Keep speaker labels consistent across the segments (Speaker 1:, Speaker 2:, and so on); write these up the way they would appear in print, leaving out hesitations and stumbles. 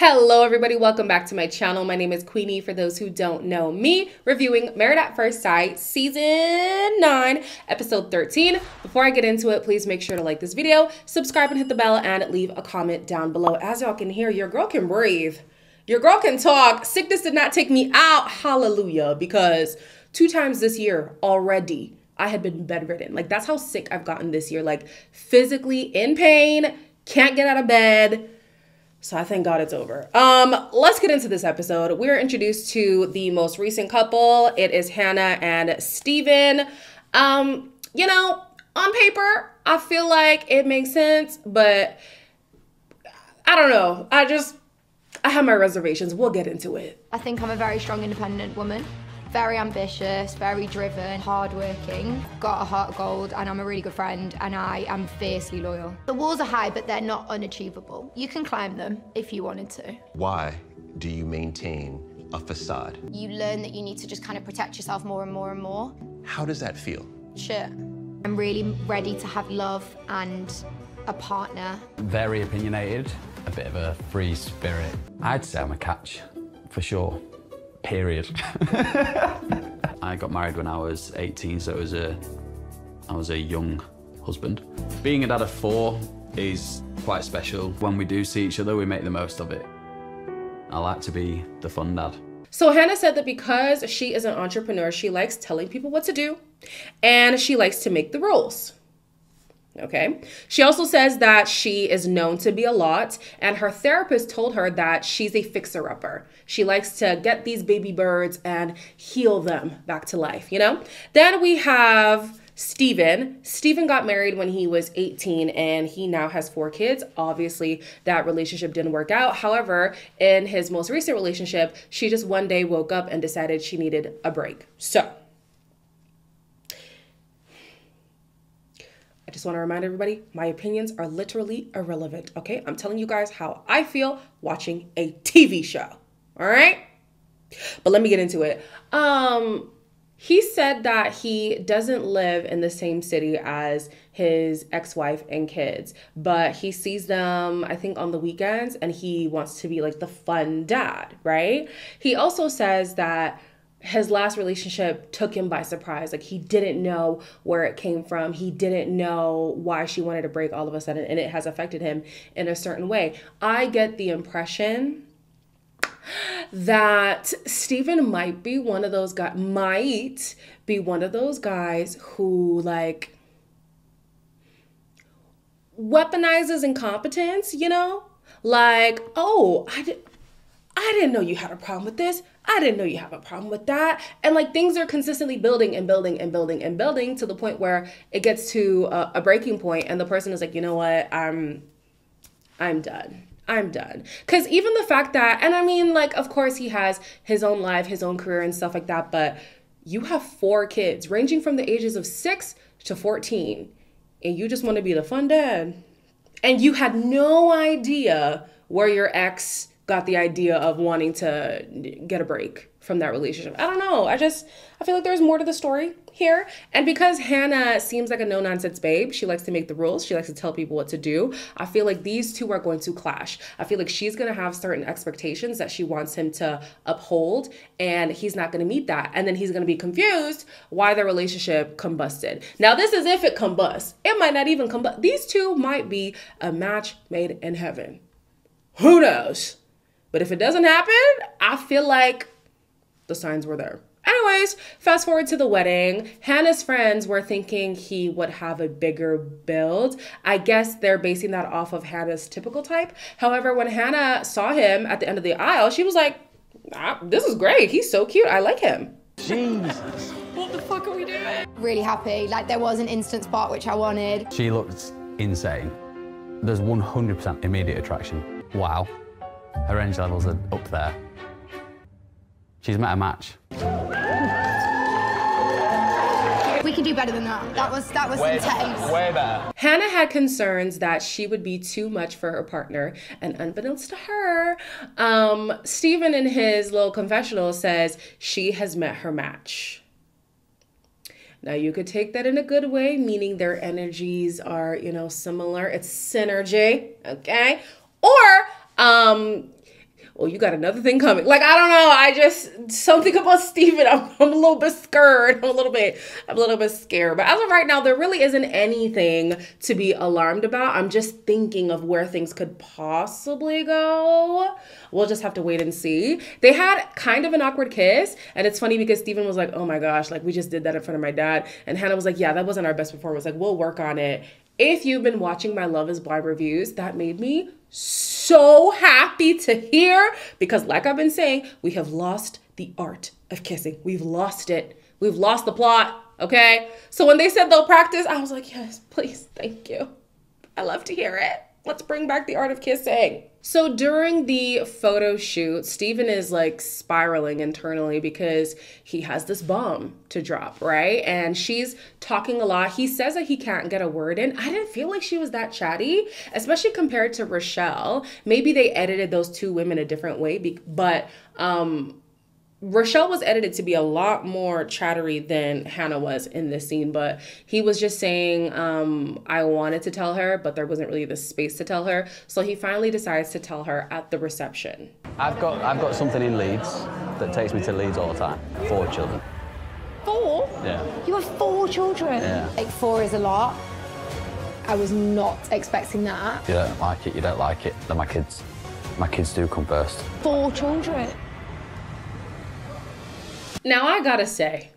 Speaker 1: Hello everybody, welcome back to my channel. My name is Queenie for those who don't know me, reviewing Married at First Sight season 9 episode 13. Before I get into it, please make sure to like this video, subscribe and hit the bell, and leave a comment down below. As y'all can hear, your girl can breathe, your girl can talk. Sickness did not take me out, hallelujah, because 2 times this year already I had been bedridden. Like, that's how sick I've gotten this year, like physically in pain, can't get out of bed. So I thank God it's over. Let's get into this episode. We're introduced to the most recent couple. It is Hannah and Steven. You know, on paper, I feel like it makes sense, but I don't know. I have my reservations. We'll get into it.
Speaker 2: I think I'm a very strong, independent woman. Very ambitious, very driven, hardworking, got a heart of gold, and I'm a really good friend, and I am fiercely loyal. The walls are high, but they're not unachievable. You can climb them if you wanted to.
Speaker 3: Why do you maintain a facade?
Speaker 2: You learn that you need to just kind of protect yourself more and more and more.
Speaker 3: How does that feel?
Speaker 2: Shit. I'm really ready to have love and a partner.
Speaker 4: Very opinionated, a bit of a free spirit. I'd say I'm a catch, for sure. Period. I got married when I was 18, so I was a young husband. Being a dad of 4 is quite special. When we do see each other, we make the most of it. I like to be the fun dad.
Speaker 1: So Hannah said that because she is an entrepreneur, she likes telling people what to do, and she likes to make the rules. Okay. She also says that she is known to be a lot, and her therapist told her that she's a fixer-upper. She likes to get these baby birds and heal them back to life, you know? Then we have Steven. Steven got married when he was 18 and he now has 4 kids. Obviously, that relationship didn't work out. However, in his most recent relationship, she just one day woke up and decided she needed a break. So I just want to remind everybody, my opinions are literally irrelevant, okay? I'm telling you guys how I feel watching a TV show, all right? But let me get into it. He said that he doesn't live in the same city as his ex-wife and kids, but he sees them, I think, on the weekends, and he wants to be like the fun dad, right? He also says that his last relationship took him by surprise. Like, he didn't know where it came from. He didn't know why she wanted to break all of a sudden, and it has affected him in a certain way. I get the impression that Steven might be one of those guys, who, like, weaponizes incompetence, you know? Like, oh, I didn't know you had a problem with this. I didn't know you have a problem with that. And like, things are consistently building and building and building and building to the point where it gets to a breaking point, and the person is like, you know what, I'm done. I'm done. Because even the fact that, and I mean, like, of course he has his own life, his own career and stuff like that, but you have 4 kids ranging from the ages of 6 to 14, and you just want to be the fun dad. And you had no idea where your ex got the idea of wanting to get a break from that relationship. I don't know. I feel like there's more to the story here. And because Hannah seems like a no-nonsense babe, she likes to make the rules. She likes to tell people what to do. I feel like these two are going to clash. I feel like she's going to have certain expectations that she wants him to uphold, and he's not going to meet that. And then he's going to be confused why the relationship combusted. Now, this is if it combusts. It might not even combust. These two might be a match made in heaven. Who knows? But if it doesn't happen, I feel like the signs were there. Anyways, fast forward to the wedding. Hannah's friends were thinking he would have a bigger build. I guess they're basing that off of Hannah's typical type. However, when Hannah saw him at the end of the aisle, she was like, this is great. He's so cute. I like him.
Speaker 4: Jesus.
Speaker 2: What the fuck are we doing? Really happy. Like, there was an instant spot which I wanted.
Speaker 4: She looks insane. There's 100% immediate attraction. Wow. Her energy levels are up there. She's met a match.
Speaker 2: We can do better than that. That was intense.
Speaker 3: Way better.
Speaker 1: Hannah had concerns that she would be too much for her partner, and unbeknownst to her, Steven in his little confessional says she has met her match. Now, you could take that in a good way, meaning their energies are, you know, similar. It's synergy, okay? Or oh, you got another thing coming. Like, I don't know. I just, something about Stephen, I'm a little bit scared. I'm a little bit scared. But as of right now, there really isn't anything to be alarmed about. I'm just thinking of where things could possibly go. We'll just have to wait and see. They had kind of an awkward kiss. And it's funny because Stephen was like, oh my gosh, like we just did that in front of my dad. And Hannah was like, yeah, that wasn't our best performance. Like, we'll work on it. If you've been watching my Love is Blind reviews, that made me so happy to hear, because like I've been saying, we have lost the art of kissing. We've lost it. We've lost the plot, okay? So when they said they'll practice, I was like, yes, please, thank you. I love to hear it. Let's bring back the art of kissing. So during the photo shoot, Stephen is like spiraling internally because he has this bomb to drop, right? And she's talking a lot. He says that he can't get a word in. I didn't feel like she was that chatty, especially compared to Rochelle. Maybe they edited those two women a different way, but Rochelle was edited to be a lot more chattery than Hannah was in this scene, but he was just saying, I wanted to tell her, but there wasn't really the space to tell her. So he finally decides to tell her at the reception.
Speaker 4: I've got something in Leeds that takes me to Leeds all the time. 4 children.
Speaker 2: 4?
Speaker 4: Yeah.
Speaker 2: You have 4 children?
Speaker 4: Yeah.
Speaker 2: Like 4 is a lot. I was not expecting that.
Speaker 4: You don't like it, you don't like it. They're my kids. My kids do come first.
Speaker 2: 4 children.
Speaker 1: Now I gotta say,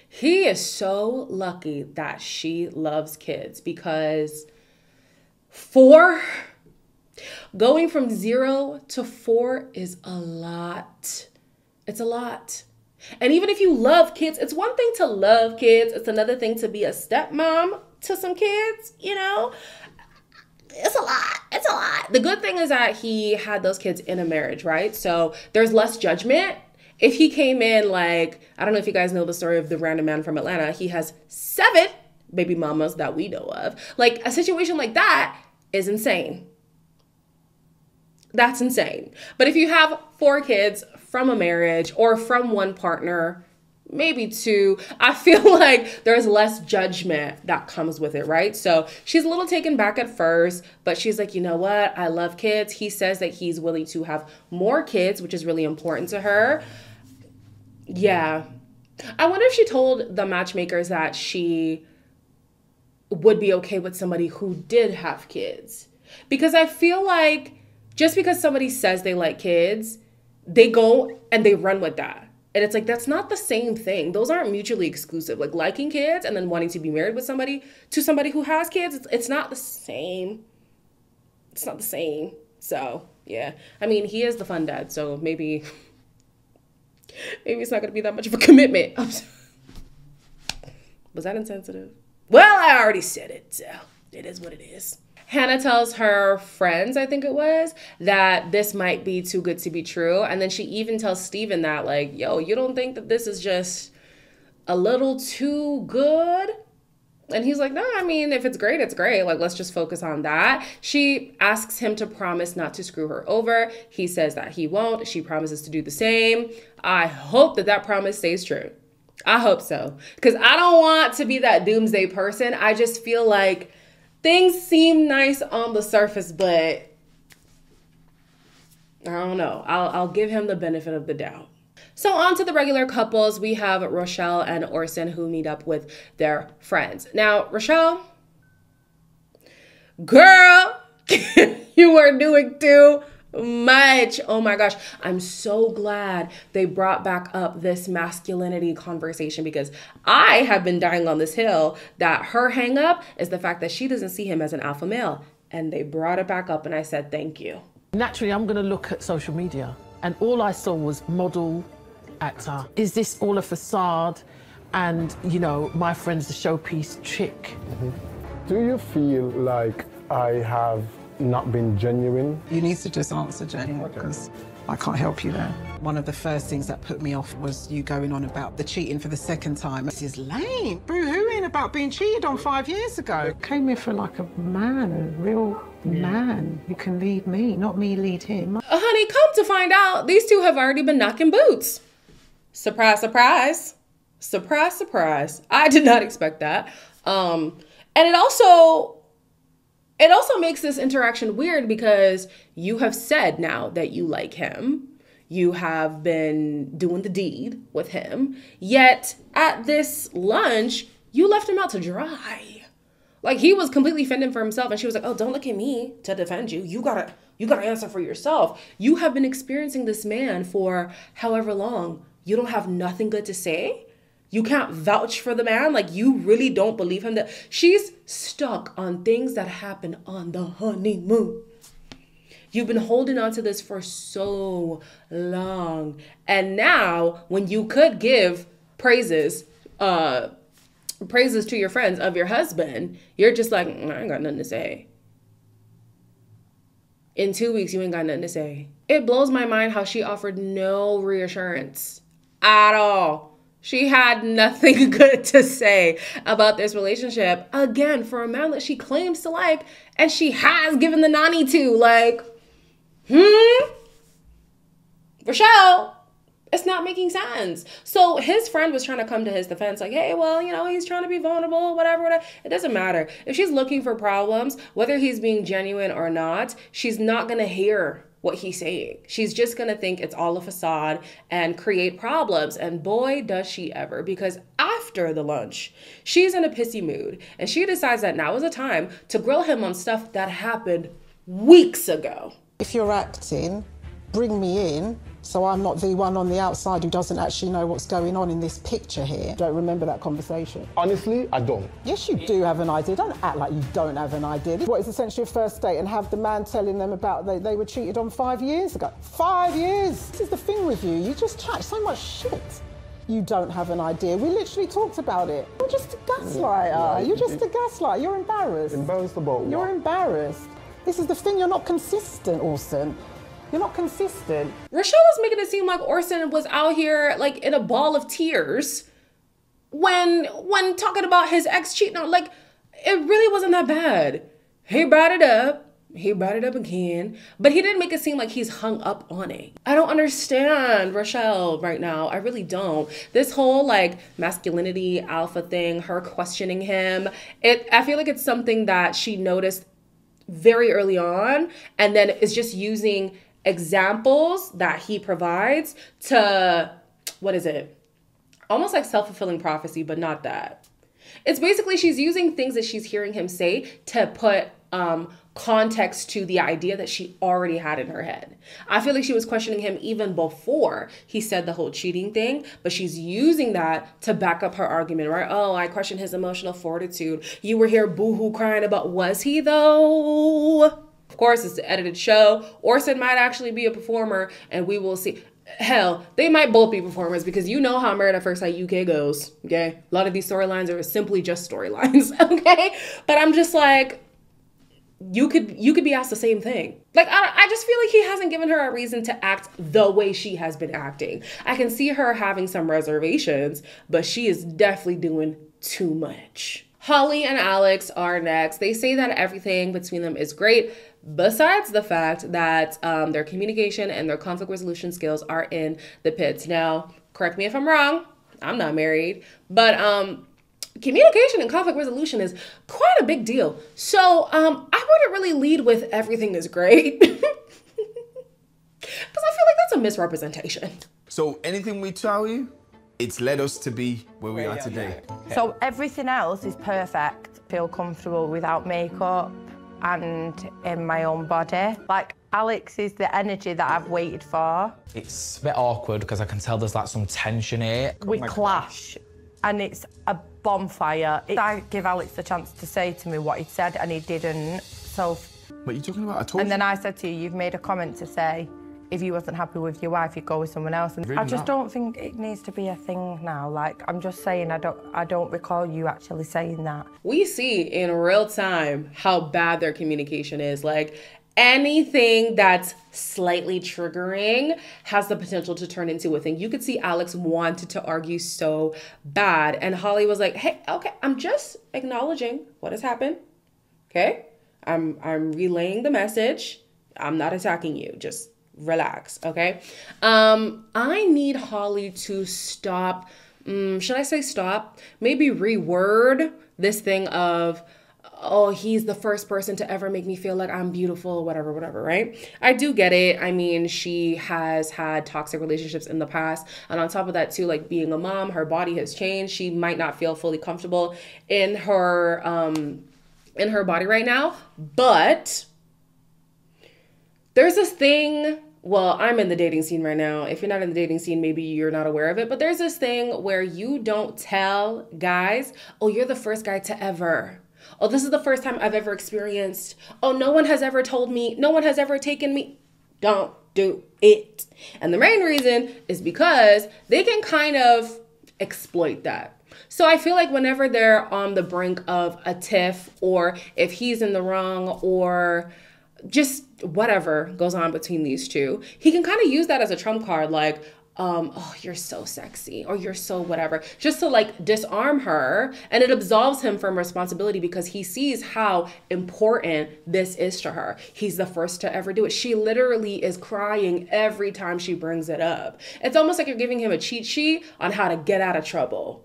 Speaker 1: he is so lucky that she loves kids, because 4, going from 0 to 4 is a lot. It's a lot. And even if you love kids, it's one thing to love kids. It's another thing to be a stepmom to some kids, you know? It's a lot. It's a lot. The good thing is that he had those kids in a marriage, right? So there's less judgment. If he came in like, I don't know if you guys know the story of the random man from Atlanta. He has 7 baby mamas that we know of. Like, a situation like that is insane. That's insane. But if you have 4 kids from a marriage or from one partner, maybe 2, I feel like there's less judgment that comes with it, right? So she's a little taken back at first, but she's like, you know what? I love kids. He says that he's willing to have more kids, which is really important to her. Yeah. I wonder if she told the matchmakers that she would be okay with somebody who did have kids. Because I feel like just because somebody says they like kids, they go and they run with that. And it's like, that's not the same thing. Those aren't mutually exclusive. Like liking kids and then wanting to be married with somebody who has kids, it's not the same. It's not the same. So, yeah. I mean, he is the fun dad, so maybe it's not going to be that much of a commitment. Was that insensitive? Well, I already said it, so it is what it is. Hannah tells her friends, I think it was, that this might be too good to be true. And then she even tells Stephen that, like, yo, you don't think that this is just a little too good? And he's like, no, I mean, if it's great, it's great. Like, let's just focus on that. She asks him to promise not to screw her over. He says that he won't. She promises to do the same. I hope that that promise stays true. I hope so. Because I don't want to be that doomsday person. I just feel like things seem nice on the surface, but I don't know. I'll give him the benefit of the doubt. So on to the regular couples. We have Rochelle and Orson, who meet up with their friends. Now, Rochelle, girl, you are doing too much. Oh my gosh. I'm so glad they brought back up this masculinity conversation, because I have been dying on this hill that her hang up is the fact that she doesn't see him as an alpha male. And they brought it back up and I said, thank you.
Speaker 5: Naturally, I'm going to look at social media and all I saw was model, actor. Is this all a facade? And, you know, my friend's the showpiece chick.
Speaker 6: Do you feel like I have not been genuine?
Speaker 7: You need to just answer, Jenny, because I can't help you there. One of the first things that put me off was you going on about the cheating for the second time. This is lame. Boo-hooing about being cheated on 5 years ago. Came here for like a man, a real man who can lead me, not me lead him.
Speaker 1: Honey, come to find out, these two have already been knocking boots. Surprise, surprise. Surprise, surprise. I did not expect that. And It also makes this interaction weird because you have said now that you like him. You have been doing the deed with him. Yet at this lunch, you left him out to dry. Like, he was completely fending for himself, and she was like, oh, don't look at me to defend you. You gotta answer for yourself. You have been experiencing this man for however long. You don't have nothing good to say? You can't vouch for the man? Like, you really don't believe him? That she's stuck on things that happened on the honeymoon. You've been holding on to this for so long. And now, when you could give praises to your friends of your husband, you're just like, I ain't got nothing to say. In 2 weeks, you ain't got nothing to say. It blows my mind how she offered no reassurance at all. She had nothing good to say about this relationship. Again, for a man that she claims to like, and she has given the nanny to. Like, Rochelle, it's not making sense. So his friend was trying to come to his defense, like, hey, well, you know, he's trying to be vulnerable, whatever. It doesn't matter. If she's looking for problems, whether he's being genuine or not, she's not going to hear what he's saying. She's just going to think it's all a facade and create problems. And boy, does she ever. Because after the lunch, she's in a pissy mood. And she decides that now is the time to grill him on stuff that happened weeks ago.
Speaker 7: If you're acting, bring me in so I'm not the one on the outside who doesn't actually know what's going on in this picture here. Don't remember that conversation.
Speaker 6: Honestly, I don't.
Speaker 7: Yes, you do have an idea. Don't act like you don't have an idea. What is essentially a first date and have the man telling them about they were cheated on 5 years ago. 5 years! This is the thing with you. You just chat so much shit. You don't have an idea. We literally talked about it. You're just a gaslighter. You're just a gaslighter. You're embarrassed.
Speaker 6: Embarrassed about what?
Speaker 7: You're embarrassed. This is the thing. You're not consistent, Orson. You're not consistent.
Speaker 1: Rochelle was making it seem like Orson was out here like in a ball of tears when talking about his ex cheating on. Like, it really wasn't that bad. He brought it up. He brought it up again, but he didn't make it seem like he's hung up on it. I don't understand Rochelle right now. I really don't. This whole like masculinity alpha thing, her questioning him, I feel like it's something that she noticed very early on, and then is just using examples that he provides to, what is it? Almost like self-fulfilling prophecy, but not that. It's basically she's using things that she's hearing him say to put context to the idea that she already had in her head. I feel like she was questioning him even before he said the whole cheating thing, but she's using that to back up her argument, right? Oh, I question his emotional fortitude. You were here boohoo crying about, was he though? Of course, it's an edited show. Orson might actually be a performer, and we will see. Hell, they might both be performers, because you know how Married at First Sight UK goes, okay? A lot of these storylines are simply just storylines, okay? But I'm just like, you could be asked the same thing. Like, I just feel like he hasn't given her a reason to act the way she has been acting. I can see her having some reservations, but she is definitely doing too much. Holly and Alex are next. They say that everything between them is great, besides the fact that their communication and their conflict resolution skills are in the pits. Now, correct me if I'm wrong. I'm not married, but communication and conflict resolution is quite a big deal. So I wouldn't really lead with everything is great, because I feel like that's a misrepresentation.
Speaker 8: So anything we tell you, it's led us to be where we are today.
Speaker 9: So everything else is perfect. Feel comfortable without makeup and in my own body. Like, Alex is the energy that I've waited for.
Speaker 10: It's a bit awkward because I can tell there's like some tension here.
Speaker 9: We clash and it's a bonfire. I give Alex the chance to say to me what he said and he didn't. So.
Speaker 8: What are you talking about? I told you.
Speaker 9: And then I said to you, you've made a comment to say, if you wasn't happy with your wife, you'd go with someone else. And I just don't think it needs to be a thing now. Like, I'm just saying, I don't recall you actually saying that.
Speaker 1: We see in real time how bad their communication is. Like, anything that's slightly triggering has the potential to turn into a thing. You could see Alex wanted to argue so bad, and Holly was like, hey, okay, I'm just acknowledging what has happened. Okay? I'm relaying the message. I'm not attacking you. Just relax, okay? I need Holly to stop, should I say stop? Maybe reword this thing of, oh, he's the first person to ever make me feel like I'm beautiful, whatever, whatever, right? I do get it. I mean, she has had toxic relationships in the past. And on top of that too, like being a mom, her body has changed. She might not feel fully comfortable in her body right now. But there's this thing, well, I'm in the dating scene right now. If you're not in the dating scene, maybe you're not aware of it. But there's this thing where you don't tell guys, oh, you're the first guy to ever. Oh, this is the first time I've ever experienced. Oh, no one has ever told me. No one has ever taken me. Don't do it. And the main reason is because they can kind of exploit that. So I feel like whenever they're on the brink of a tiff, or if he's in the wrong, or just whatever goes on between these two, he can kind of use that as a trump card, like, oh, you're so sexy, or you're so whatever, just to like disarm her. And it absolves him from responsibility because he sees how important this is to her. He's the first to ever do it. She literally is crying every time she brings it up. It's almost like you're giving him a cheat sheet on how to get out of trouble.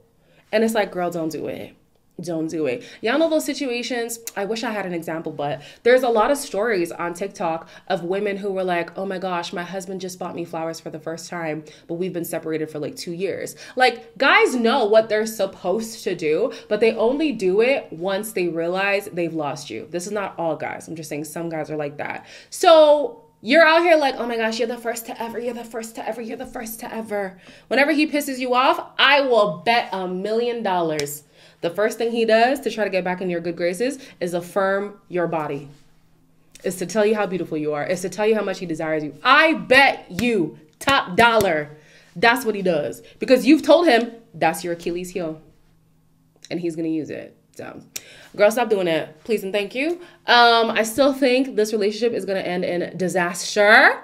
Speaker 1: And it's like, girl, don't do it. Don't do it. Y'all know those situations? I wish I had an example, but there's a lot of stories on TikTok of women who were like, oh my gosh, my husband just bought me flowers for the first time, but we've been separated for like 2 years. Like, guys know what they're supposed to do, but they only do it once they realize they've lost you. This is not all guys. I'm just saying some guys are like that. So you're out here like, oh my gosh, you're the first to ever, you're the first to ever, you're the first to ever. Whenever he pisses you off, I will bet $1 million. The first thing he does to try to get back in your good graces is affirm your body. Is to tell you how beautiful you are. Is to tell you how much he desires you. I bet you top dollar that's what he does. Because you've told him that's your Achilles heel. And he's going to use it. So, girl, stop doing that. Please and thank you. I still think this relationship is going to end in disaster.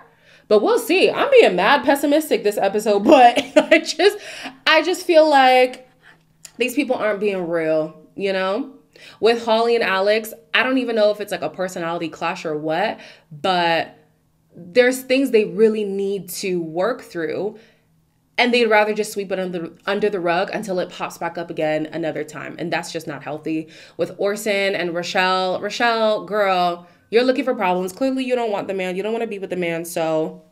Speaker 1: But we'll see. I'm being mad pessimistic this episode. But I just feel like these people aren't being real, you know? With Holly and Alex, I don't even know if it's like a personality clash or what, but there's things they really need to work through, and they'd rather just sweep it under the rug until it pops back up again another time. And that's just not healthy. With Orson and Rochelle, girl, you're looking for problems. Clearly you don't want the man. You don't want to be with the man, so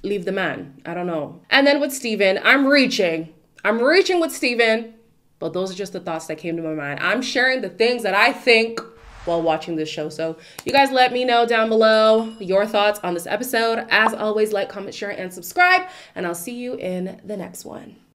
Speaker 1: leave the man. I don't know. And then with Steven, I'm reaching with Steven. But those are just the thoughts that came to my mind. I'm sharing the things that I think while watching this show. So you guys let me know down below your thoughts on this episode. As always, like, comment, share, and subscribe. And I'll see you in the next one.